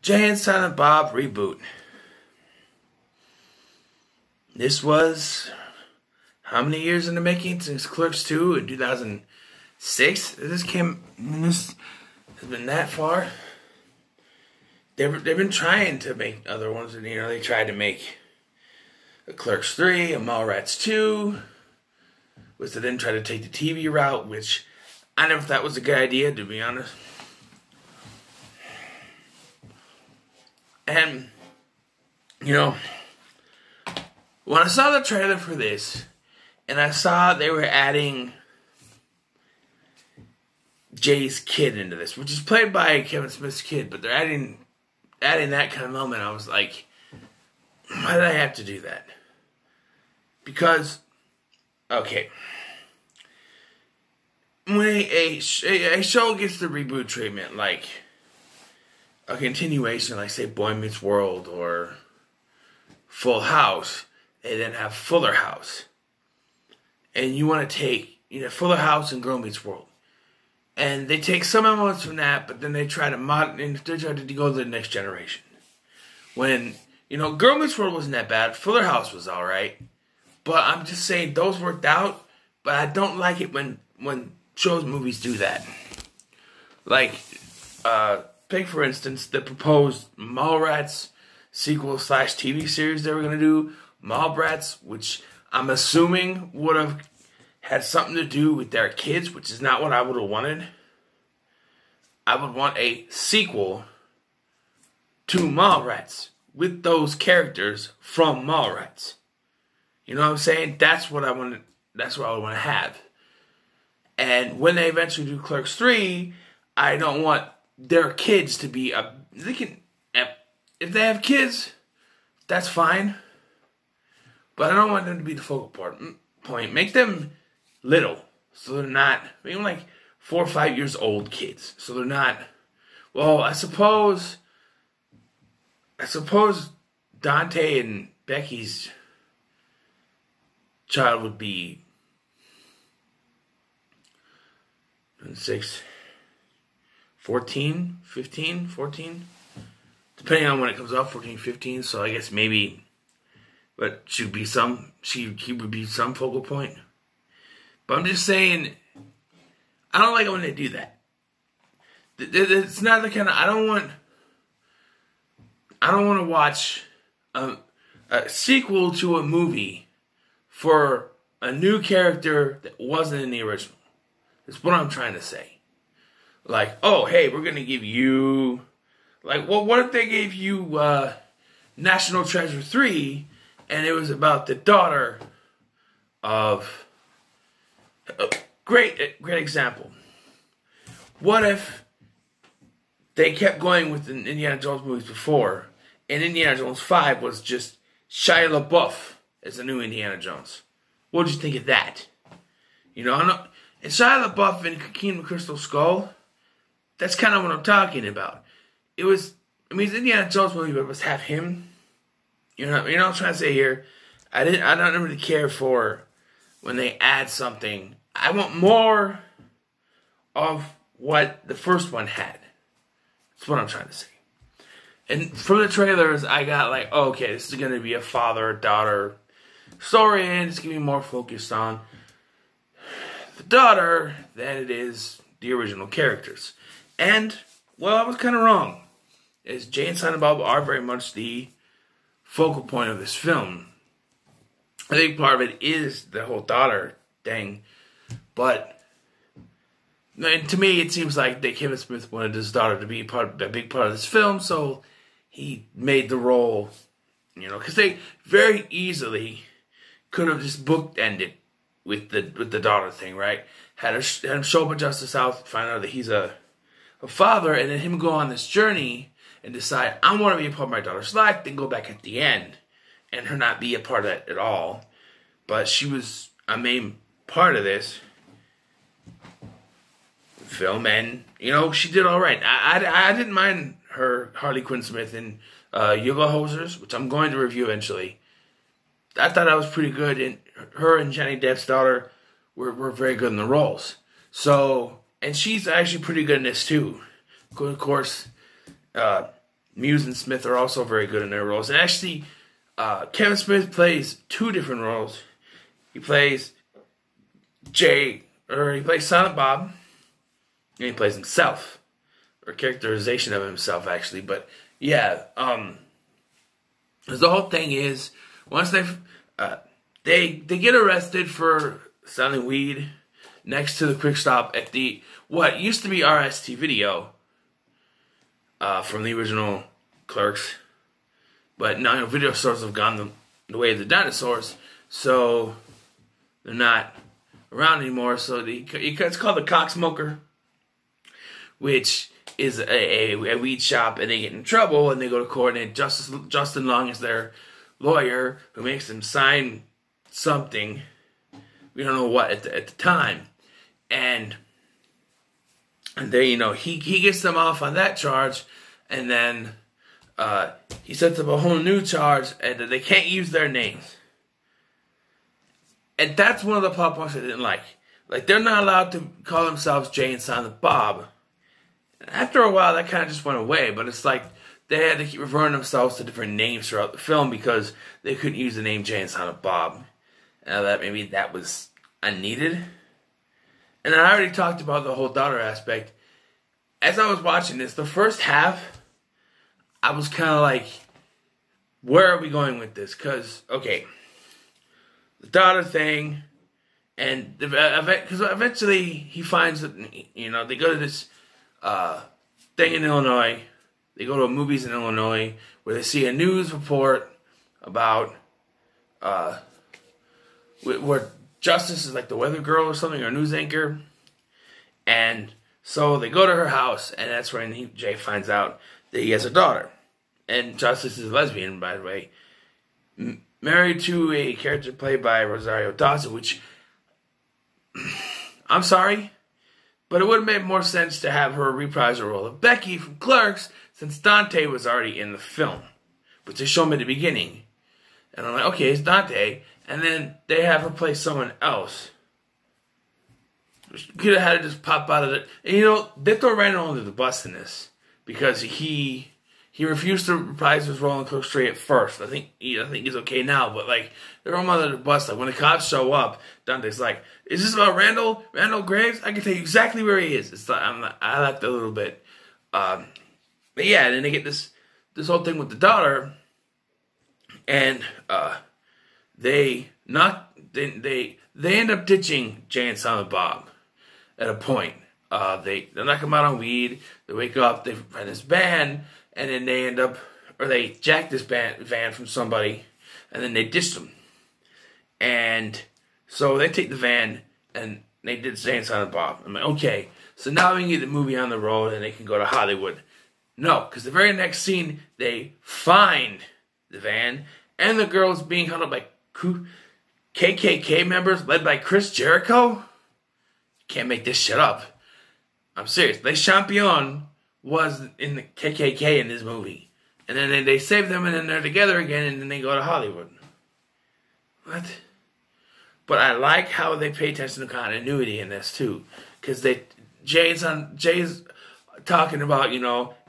Jay and Silent Bob Reboot. This was how many years in the making since Clerks 2 in 2006? This has been that far. They've been trying to make other ones, and they tried to make a Clerks 3, a Mallrats 2, which they then tried to take the TV route, which I never thought was a good idea, to be honest. And, when I saw the trailer for this, and I saw they were adding Jay's kid into this, which is played by Kevin Smith's kid, but they're adding that kind of element, I was like, why did I have to do that? Because, okay, when a show gets the reboot treatment, like a continuation, like say Boy Meets World or Full House, they then have Fuller House. And you want to take, Fuller House and Girl Meets World. And they take some elements from that, but then they try to go to the next generation. When, Girl Meets World wasn't that bad. Fuller House was alright. But I'm just saying those worked out, but I don't like it when shows, movies do that. Like, take for instance, the proposed Mallrats sequel/TV series they were going to do. Mallrats, which I'm assuming would have had something to do with their kids, which is not what I would have wanted. I would want a sequel to Mallrats with those characters from Mallrats. You know what I'm saying? That's what I want. That's what I want to have. And when they eventually do Clerks 3, I don't want their kids to be if they have kids, that's fine. But I don't want them to be the focal point. Make them little, so they're not, maybe like 4 or 5 years old kids. So they're not, well, I suppose Dante and Becky's child would be 14, 15, 14. Depending on when it comes out, 14, 15. So I guess maybe, but he would be some focal point. But I'm just saying, I don't like it when they do that. It's not the kind of, I don't want to watch a sequel to a movie for a new character that wasn't in the original. That's what I'm trying to say. Like, oh, hey, we're going to give you, like, well, what if they gave you National Treasure 3, and it was about the daughter of, great example. What if they kept going with the Indiana Jones movies before, and Indiana Jones 5 was just Shia LaBeouf as the new Indiana Jones? What did you think of that? And Shia LaBeouf in Kingdom of Crystal Skull, that's kind of what I'm talking about. It's Indiana Jones movie, but it was half him. You know what I'm trying to say here? I don't really care for when they add something. I want more of what the first one had. That's what I'm trying to say. And from the trailers, I got like, oh, okay, this is going to be a father-daughter story, and it's going to be more focused on the daughter than it is the original characters. And, well, I was kind of wrong. As Jay and Silent Bob are very much the focal point of this film. I think part of it is the whole daughter thing. But to me, it seems like that Kevin Smith wanted his daughter to be a big part of this film, so he made the role, because they very easily could have just bookended with the daughter thing, right? Had him show up at Justice South, find out that he's a father, and then him go on this journey and decide, I want to be a part of my daughter's life, then go back at the end, and her not be a part of that at all. But she was a main part of this film, and, she did all right. I didn't mind her, Harley Quinn Smith, in Yoga Hosers, which I'm going to review eventually. I thought that was pretty good, and her and Johnny Depp's daughter were very good in the roles. So, and she's actually pretty good in this too. Of course, Muse and Smith are also very good in their roles. And actually, Kevin Smith plays two different roles. He plays Silent Bob, and he plays himself, or characterization of himself, actually. But yeah, the whole thing is once they get arrested for selling weed next to the quick stop at the what used to be RST Video from the original Clerks, but now video stores have gone the way of the dinosaurs, so they're not around anymore. So it's called the Cocksmoker, which is a weed shop, and they get in trouble and they go to court, and Justin Long is their lawyer who makes them sign something. We don't know what at the time, and they he gets them off on that charge, and then he sets up a whole new charge, and they can't use their names. And that's one of the plot points I didn't like. Like, they're not allowed to call themselves Jay and Silent Bob. After a while, that kind of just went away, but it's like they had to keep referring themselves to different names throughout the film because they couldn't use the name Jay and Silent Bob. And maybe that was unneeded. And I already talked about the whole daughter aspect. As I was watching this, the first half, I was kind of like, where are we going with this? Because, okay, the daughter thing, and because eventually he finds that, they go to this thing in Illinois. They go to movies in Illinois where they see a news report about where Justice is like the weather girl or something, or a news anchor. And so they go to her house, and that's when Jay finds out that he has a daughter. And Justice is a lesbian, by the way. Married to a character played by Rosario Dawson, which, I'm sorry, but it would have made more sense to have her reprise the role of Becky from Clerks, since Dante was already in the film. But they show him at the beginning. And I'm like, okay, it's Dante. And then they have her play someone else. Could have had it just pop out of it. And they throw Randall under the bus in this. Because he refused to reprise his role in Cook Straight at first. I think he's okay now. But, like, they throw him under the bus. Like, when the cops show up, Dante's like, is this about Randall Graves? I can tell you exactly where he is. It's like, I laughed a little bit. But yeah, then they get this whole thing with the daughter. And they end up ditching Jay and Silent Bob at a point. They knock him out on weed. They wake up. They find this van, and then they jack this van from somebody, and then they ditch them. And so they take the van, and they did Jay and Silent Bob. I'm like, okay, so now we can get the movie on the road, and they can go to Hollywood. No, because the very next scene, they find the van, and the girls being held up by KKK members led by Chris Jericho. You can't make this shit up. I'm serious. Les Champions was in the KKK in this movie. And then they save them, and then they're together again, and then they go to Hollywood. What? But I like how they pay attention to continuity in this, too. Because Jay's talking about,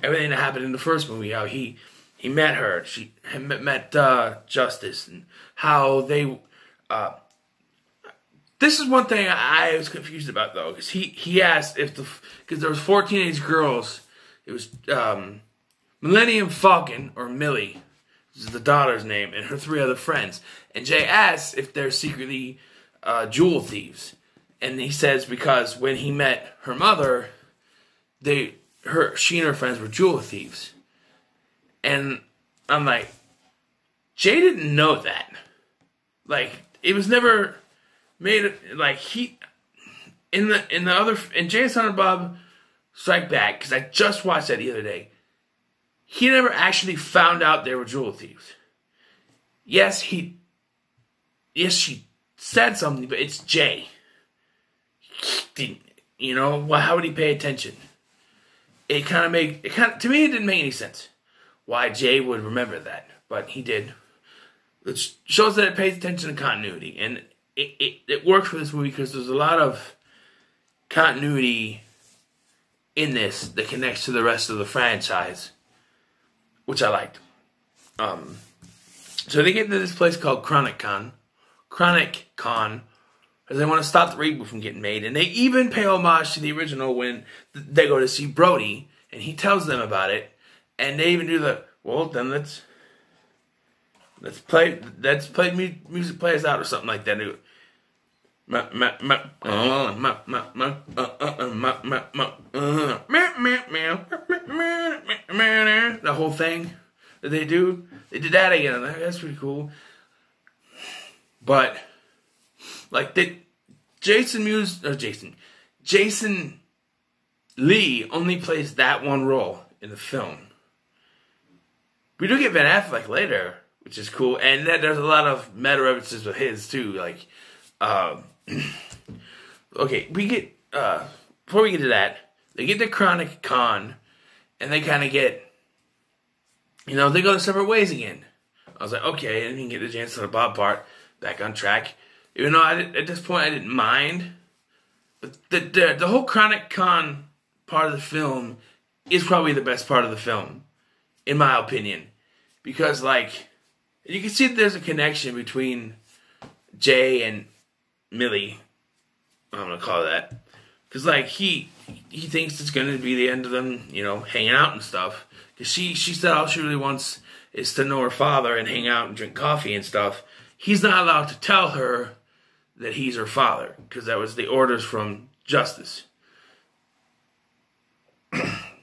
everything that happened in the first movie. How he met her. She met Justice. And how they... this is one thing I was confused about, though. Because he asked because there was 4 teenage girls. It was Millennium Falcon, or Millie, which is the daughter's name, and her 3 other friends. And Jay asks if they're secretly jewel thieves. And he says because when he met her mother, she and her friends were jewel thieves. And I'm like, Jay didn't know that. Like, it was never made, like, in Jay and Silent Bob Strike Back, because I just watched that the other day, he never actually found out they were jewel thieves. Yes, she said something, but it's Jay. How would he pay attention? To me, it didn't make any sense why Jay would remember that, but he did. It shows that it pays attention to continuity, and it works for this movie because there's a lot of continuity in this that connects to the rest of the franchise, which I liked. So they get to this place called Chronic Con, because they want to stop the reboot from getting made, and they even pay homage to the original when they go to see Brody, and he tells them about it, and they even do then let's play music plays out or something like that. The whole thing that they do, they did that again. That's pretty cool. But like Jason Lee only plays that one role in the film. We do get Ben Affleck later, which is cool, and there's a lot of meta references with his too. Like, okay, we get before we get to that, they get to Chronic Con, and they kind of get, they go their separate ways again. I was like, okay, and you can get the Jansen and Bob part back on track. Even though at this point I didn't mind, but the whole Chronic Con part of the film is probably the best part of the film, in my opinion, because like you can see that there's a connection between Jay and Millie. I'm gonna call it that, because like he thinks it's gonna be the end of them, hanging out and stuff. Because she said all she really wants is to know her father and hang out and drink coffee and stuff. He's not allowed to tell her that he's her father, because that was the orders from Justice.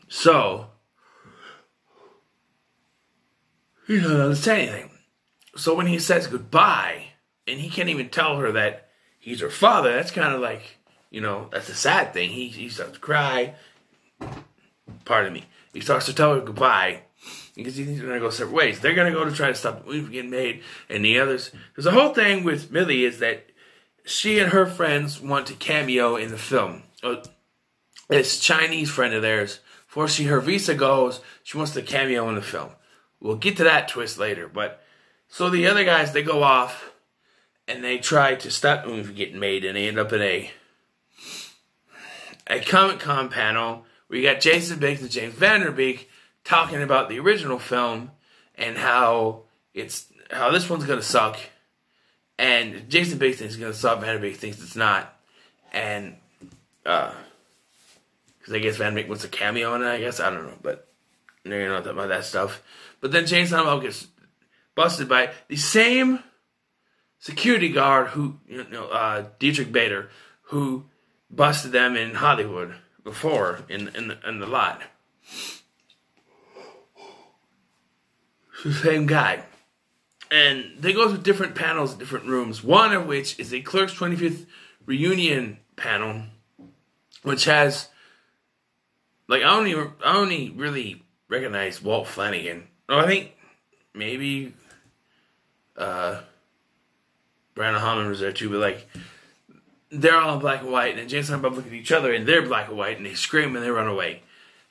So he doesn't allowed to say anything. So when he says goodbye, and he can't even tell her that he's her father, that's kind of like, that's a sad thing. He starts to cry. Pardon me. He starts to tell her goodbye, because he thinks they're going to go separate ways. They're going to go to try to stop the movie from getting made, and the others. Because the whole thing with Millie is that she and her friends want to cameo in the film. This Chinese friend of theirs, before her visa goes, she wants to cameo in the film. We'll get to that twist later. But so the other guys, they go off, and they try to stop the movie from getting made, and they end up in a Comic-Con panel where you got Jason Biggs and James Vanderbeek talking about the original film and how this one's gonna suck, and Jason Biggs thinks it's gonna suck. Vanderbeek thinks it's not, and because I guess Vanderbeek wants a cameo in it. I guess I don't know, but they're not about that stuff. But then James Vanderbeek gets busted by the same security guard who, Dietrich Bader, who busted them in Hollywood before in the lot. The same guy. And they go through different panels, different rooms, one of which is a Clerks 25th reunion panel, which has, like, I only really recognize Walt Flanagan. Oh, I think maybe Brandon Holman was there too, but like, they're all in black and white, and Jason and Bob look at each other, and they're black and white, and they scream and they run away.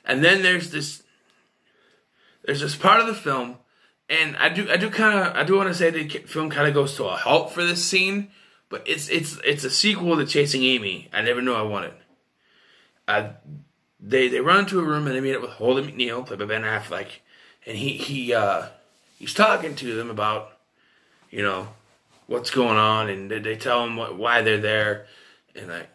And then there's this part of the film, and I do want to say the film kind of goes to a halt for this scene, but it's a sequel to Chasing Amy. I never knew I wanted. They run into a room and they meet up with Holden McNeil, played by Ben Affleck, and he's talking to them about, what's going on, and they tell him why they're there, and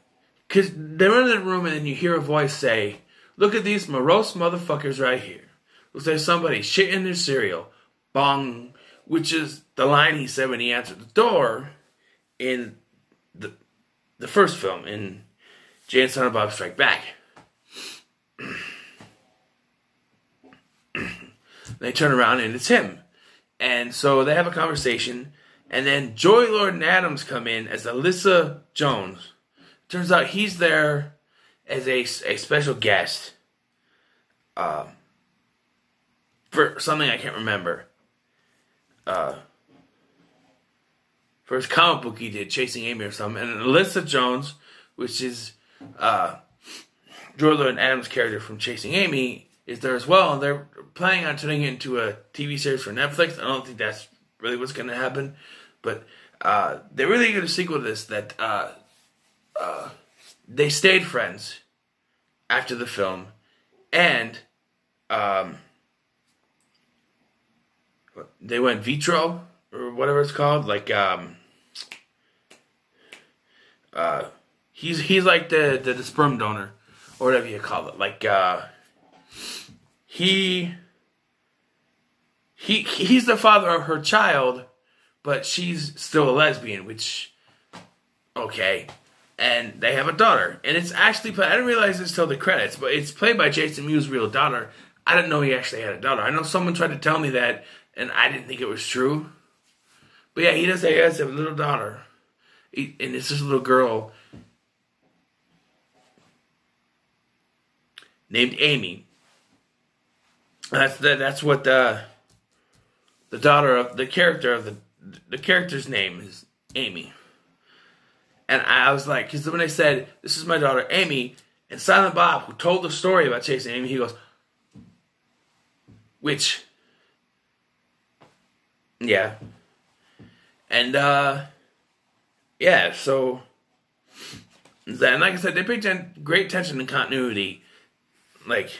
because they're in the room, and then you hear a voice say, "Look at these morose motherfuckers right here. Looks like somebody shit in their cereal, bong," which is the line he said when he answered the door in the first film, in Jay and Silent Bob Strike Back. They turn around and it's him, and so they have a conversation. And then Joy Lord and Adams come in as Alyssa Jones. Turns out he's there as a special guest for something I can't remember. For his comic book he did, Chasing Amy or something. And Alyssa Jones, which is Joy Lord and Adams' character from Chasing Amy, is there as well. And they're planning on turning it into a TV series for Netflix. I don't think that's really what's going to happen. But they're really going to sequel to this, that they stayed friends after the film, and they went vitro or whatever it's called. Like he's like the sperm donor or whatever you call it. Like he's the father of her child, but she's still a lesbian, which okay. And they have a daughter, and it's actually played. I didn't realize this till the credits, but it's played by Jason Mewes' real daughter. I didn't know he actually had a daughter. I know someone tried to tell me that, and I didn't think it was true. But yeah, he does say he has a little daughter, and it's this little girl named Amy. That's what the daughter of the character of the character's name is Amy. And I was like, because when they said, this is my daughter, Amy, and Silent Bob, who told the story about chasing Amy, he goes, which, yeah. And, yeah, so, and like I said, they paid great attention to continuity. Like,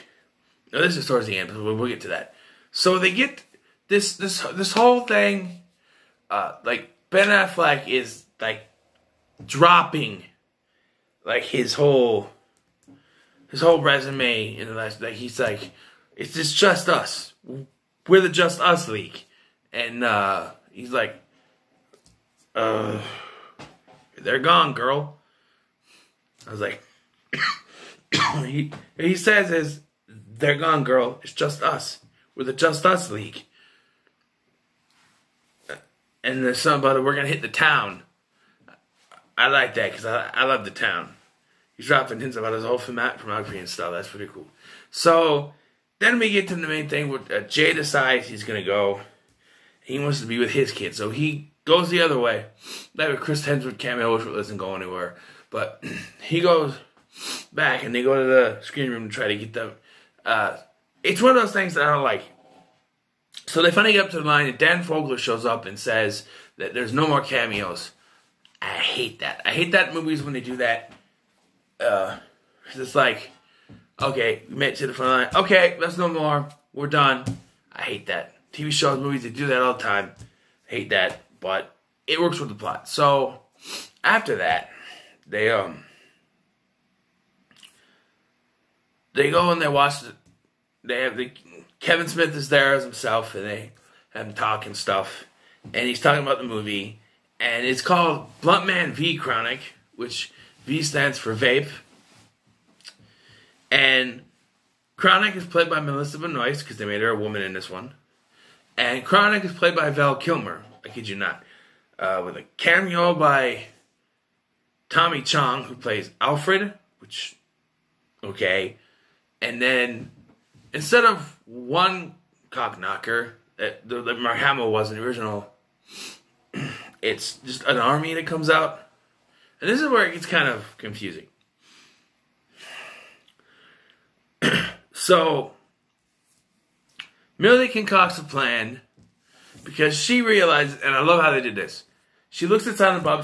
no, this is towards the end, but we'll get to that. So they get this whole thing, like, Ben Affleck is, like, dropping like his whole resume in the last, like he's like, it's just us. We're the Just Us League. And he's like, they're gone, girl. I was like he says is they're gone, girl. It's just us. We're the Just Us League. And there's something about it, we're gonna hit the town. I like that because I love the town. He's dropping hints about his whole filmography and stuff. That's pretty cool. So then we get to the main thing where Jay decides he's going to go. He wants to be with his kid. So he goes the other way. That was Chris Hemsworth cameo, which doesn't go anywhere. But he goes back and they go to the screening room to try to get them. It's one of those things that I don't like. So they finally get up to the line and Dan Fogler shows up and says that there's no more cameos. I hate that. I hate that in movies when they do that. It's like, okay, we made it to the front line. Okay, that's no more. We're done. I hate that. TV shows, movies, they do that all the time. I hate that, but it works with the plot. So after that, they go and they watch. They have Kevin Smith is there as himself, and they have him talk and stuff, and he's talking about the movie. And it's called Blunt Man V Chronic, which V stands for vape. And Chronic is played by Melissa Benoist, because they made her a woman in this one. And Chronic is played by Val Kilmer, I kid you not. With a cameo by Tommy Chong, who plays Alfred, which, okay. And then, instead of one cock knocker, that Mark Hamill was in the original, it's just an army that comes out. And this is where it gets kind of confusing. So, Millie concocts a plan because she realizes, and I love how they did this. She looks at Silent Bob,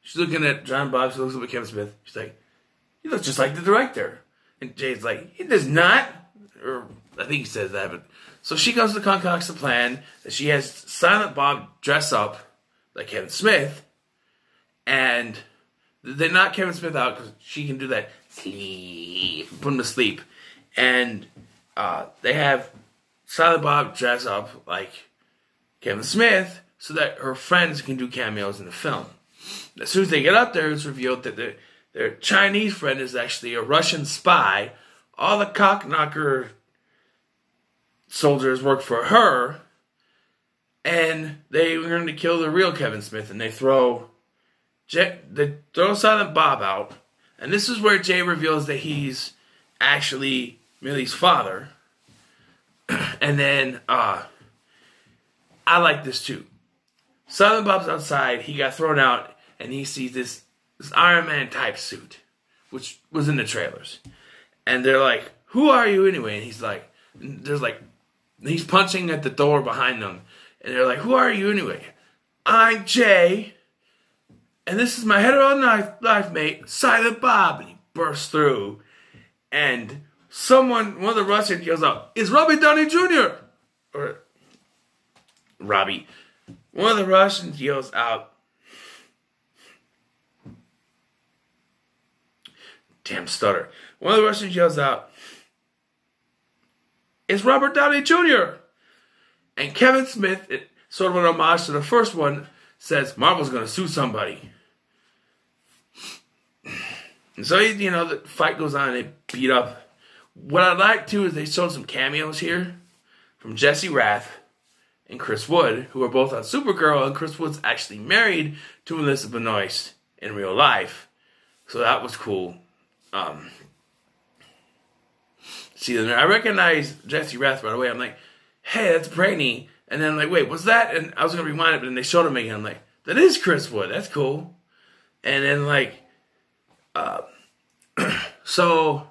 she's looking at John Bob, she looks up at Kevin Smith. She's like, he looks just like the director. And Jay's like, he does not. Or I think he says that. But so she goes to concocts a plan that she has Silent Bob dress up like Kevin Smith, and they knock Kevin Smith out because she can do that sleep, put him to sleep, and they have Silent Bob dress up like Kevin Smith so that her friends can do cameos in the film. As soon as they get up there, it's revealed that their Chinese friend is actually a Russian spy. All the cock knocker soldiers work for her. And they were going to kill the real Kevin Smith, and they throw Silent Bob out. And this is where Jay reveals that he's actually Millie's father. And then, I like this too. Silent Bob's outside, he got thrown out, and he sees this Iron Man type suit, which was in the trailers. And they're like, who are you anyway? And he's punching at the door behind them. And they're like, who are you anyway? I'm Jay. And this is my hetero life mate, Silent Bob. And he bursts through. And one of the Russians yells out, it's Robert Downey Jr. Or Robbie. One of the Russians yells out, damn stutter. One of the Russians yells out, it's Robert Downey Jr. And Kevin Smith, sort of an homage to the first one, says Marvel's going to sue somebody. And so, the fight goes on and they beat up. What I like, too, is they showed some cameos here from Jesse Rath and Chris Wood, who are both on Supergirl, and Chris Wood's actually married to Melissa Benoist in real life. So that was cool. I recognize Jesse Rath right away. I'm like, hey, that's Brainy. And then I'm like, wait, what's that? And I was going to rewind it, but then they showed him again. I'm like, that is Chris Wood. That's cool. And then, so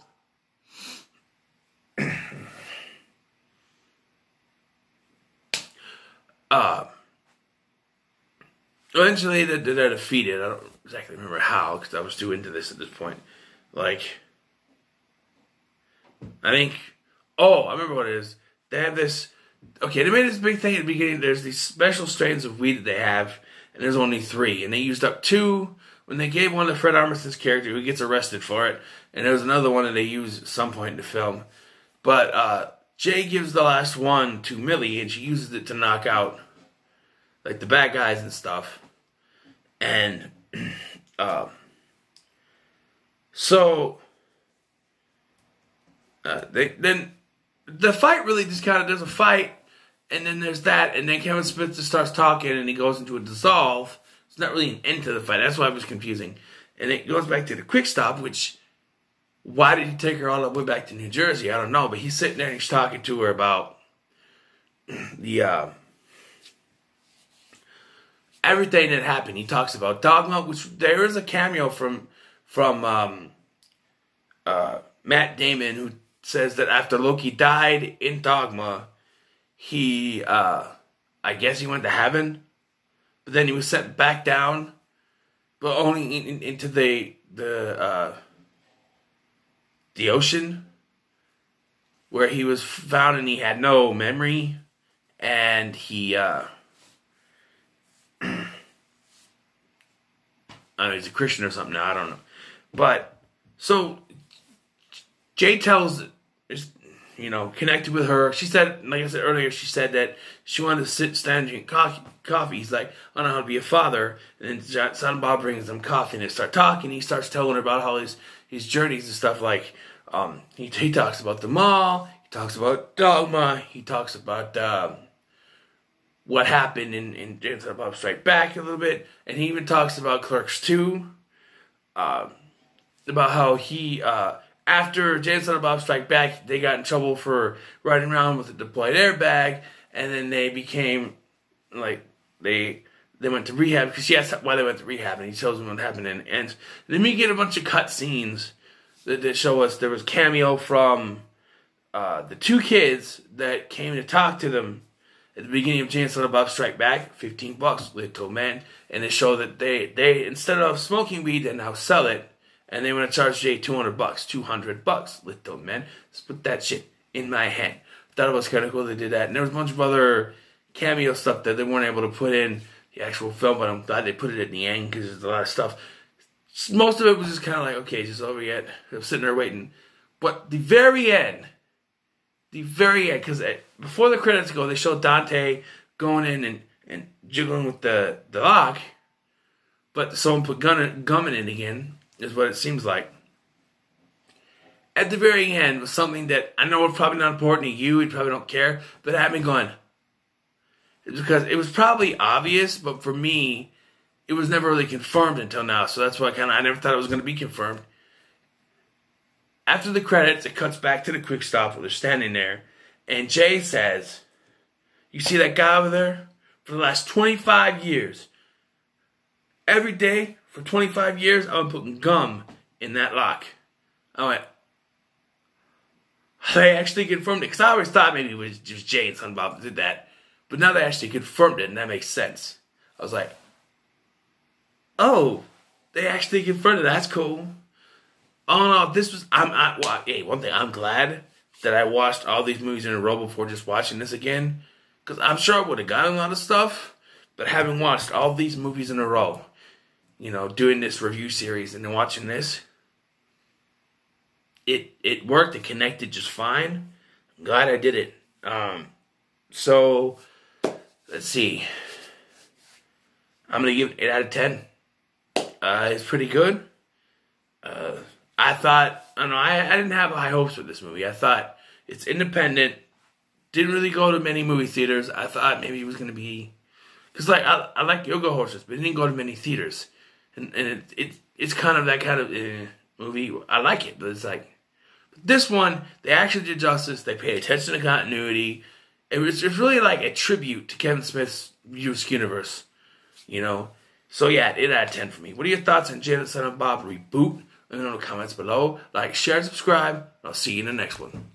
eventually they're defeated. I don't exactly remember how, because I was too into this at this point. I remember what it is. They have this, they made this big thing at the beginning. There's these special strains of weed that they have, and there's only 3. And they used up 2 when they gave one to Fred Armisen's character, who gets arrested for it. And there was another one that they used at some point in the film. But Jay gives the last one to Millie, and she uses it to knock out, the bad guys and stuff. And, then the fight really just kind of, there's a fight, and then there's that, and then Kevin Smith just starts talking, and he goes into a dissolve. It's not really an end to the fight. That's why it was confusing. And it goes back to the quick stop, which, why did he take her all the way back to New Jersey? I don't know, but he's sitting there and he's talking to her about the, everything that happened. He talks about Dogma, which there is a cameo from Matt Damon, who says that after Loki died in Dogma, he, I guess he went to heaven, but then he was sent back down, but only into the ocean, where he was found and he had no memory, and he, I don't know, he's a Christian or something now, I don't know. But, so, Jay tells, connected with her. She said, like I said earlier, she said that she wanted to stand and drink coffee. He's like, I don't know how to be a father. And then Silent Bob brings them coffee and they start talking. He starts telling her about all his journeys and stuff. He talks about the mall. He talks about Dogma. He talks about what happened in Silent Bob Strike Back a little bit. And he even talks about Clerks 2. About how he... after Jay and Silent Bob Strike Back, they got in trouble for riding around with a deployed airbag, and then they became, they went to rehab, because she asked why they went to rehab, and he tells them what happened, and then we get a bunch of cut scenes that show us there was cameo from the 2 kids that came to talk to them at the beginning of Jay and Silent Bob Strike Back, $15, little man, and they show that they instead of smoking weed, they now sell it. And they want to charge Jay $200, $200, little man. Let's put that shit in my hand. Thought it was kind of cool they did that. And there was a bunch of other cameo stuff that they weren't able to put in the actual film, but I'm glad they put it at the end, because there's a lot of stuff. Most of it was just kind of like, okay, it's just over yet. I'm sitting there waiting. But the very end, because before the credits go, they show Dante going in and jiggling with the lock, but someone put gum in it again. Is what it seems like. At the very end was something that I know was probably not important to you, you probably don't care, but it had me going. It's because it was probably obvious, but for me, it was never really confirmed until now, so that's why I never thought it was going to be confirmed. After the credits, it cuts back to the quick stop where they're standing there, and Jay says, you see that guy over there? For the last 25 years, every day, for 25 years, I've been putting gum in that lock. I went, they actually confirmed it. Because I always thought maybe it was just Jay and Silent Bob that did that. But now they actually confirmed it, and that makes sense. I was like, oh, they actually confirmed it. That's cool. Oh, no, this was... one thing, I'm glad that I watched all these movies in a row before just watching this again. Because I'm sure I would have gotten a lot of stuff, but having watched all these movies in a row, you know, doing this review series and then watching this, it worked. It connected just fine. I'm glad I did it. So, let's see. I'm going to give it 8 out of 10. It's pretty good. I thought, I don't know, I didn't have high hopes for this movie. I thought it's independent. Didn't really go to many movie theaters. I thought maybe it was going to be, because like I like Yoga Horses, but it didn't go to many theaters. And it's kind of that kind of movie. I like it, but it's like, this one, they actually did justice. They paid attention to continuity. It's really like a tribute to Kevin Smith's universe, you know. So yeah, 8 out of 10 for me. What are your thoughts on Janet Silent Bob Reboot? Let me know in the comments below. Like, share, and subscribe. I'll see you in the next one.